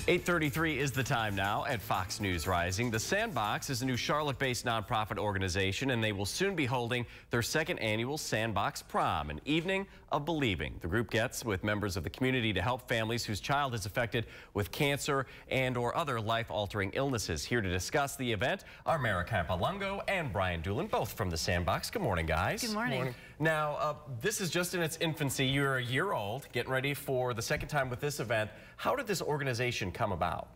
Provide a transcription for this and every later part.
8:33 is the time now at Fox News Rising. The Sandbox is a new Charlotte-based nonprofit organization, and they will soon be holding their second annual Sandbox Prom, an evening of believing. The group gets with members of the community to help families whose child is affected with cancer and/or other life-altering illnesses. Here to discuss the event are Mara Campolungo and Brian Dulin, both from the Sandbox. Good morning, guys. Good morning. Good morning. Now, this is just in its infancy. You're a year old, getting ready for the second time with this event. How did this organization come about?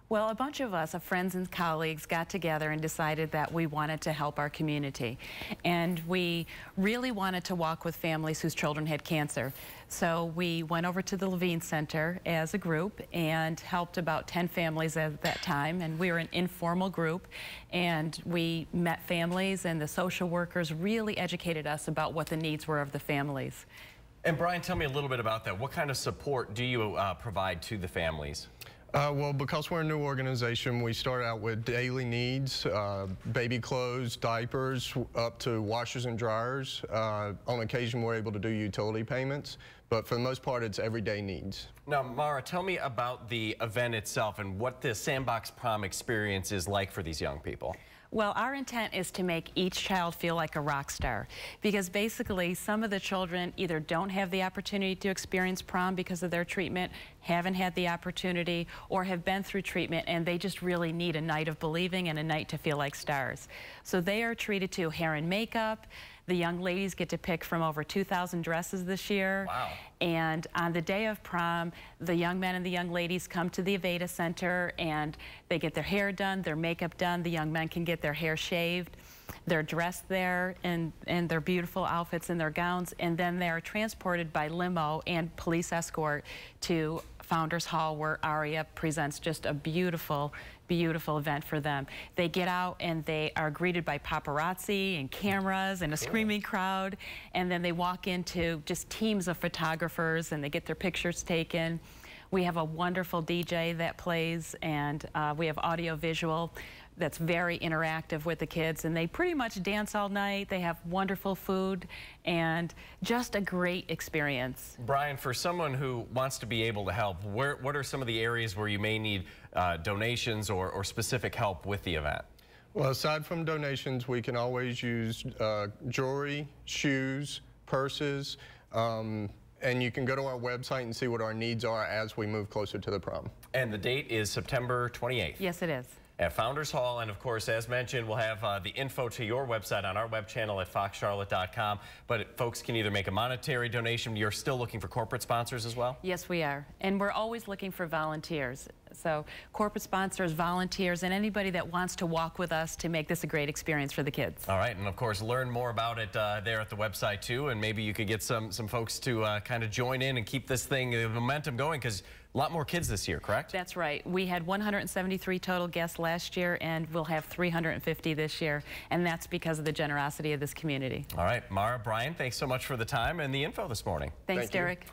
Well, a bunch of us, friends and colleagues, got together and decided that we wanted to help our community. And we really wanted to walk with families whose children had cancer. So we went over to the Levine Center as a group and helped about 10 families at that time. And we were an informal group. And we met families, and the social workers really educated us about what the needs were of the families. And Brian, tell me a little bit about that. What kind of support do you provide to the families? Well, because we're a new organization, we start out with daily needs, baby clothes, diapers, up to washers and dryers. On occasion, we're able to do utility payments, but for the most part, it's everyday needs. Now, Mara, tell me about the event itself and what the Sandbox Prom experience is like for these young people. Well, our intent is to make each child feel like a rock star, because basically some of the children either don't have the opportunity to experience prom because of their treatment, haven't had the opportunity, or have been through treatment and they just really need a night of believing and a night to feel like stars. So they are treated to hair and makeup. The young ladies get to pick from over 2,000 dresses this year. Wow. And on the day of prom, the young men and the young ladies come to the Aveda Center and they get their hair done, their makeup done. The young men can get their hair shaved. They're dressed there in their beautiful outfits and their gowns, and then they are transported by limo and police escort to Founders Hall, where Aria presents just a beautiful, beautiful event for them. They get out and they are greeted by paparazzi and cameras and a screaming crowd, and then they walk into just teams of photographers and they get their pictures taken. We have a wonderful DJ that plays, and we have audio visual that's very interactive with the kids, and they pretty much dance all night. They have wonderful food and just a great experience. Brian, for someone who wants to be able to help, what are some of the areas where you may need donations or specific help with the event? Well, aside from donations, we can always use jewelry, shoes, purses, and you can go to our website and see what our needs are as we move closer to the prom. And the date is September 28th. Yes, it is. At Founders Hall, and of course, as mentioned, we'll have the info to your website on our web channel at foxcharlotte.com. But folks can either make a monetary donation. You're still looking for corporate sponsors as well? Yes, we are. And we're always looking for volunteers. So corporate sponsors, volunteers, and anybody that wants to walk with us to make this a great experience for the kids. All right, and of course, learn more about it there at the website too, and maybe you could get some folks to kind of join in and keep this thing, the momentum going, because a lot more kids this year, correct? That's right. We had 173 total guests last year, and we'll have 350 this year, and that's because of the generosity of this community. All right, Mara, Brian, thanks so much for the time and the info this morning. Thanks, Derek.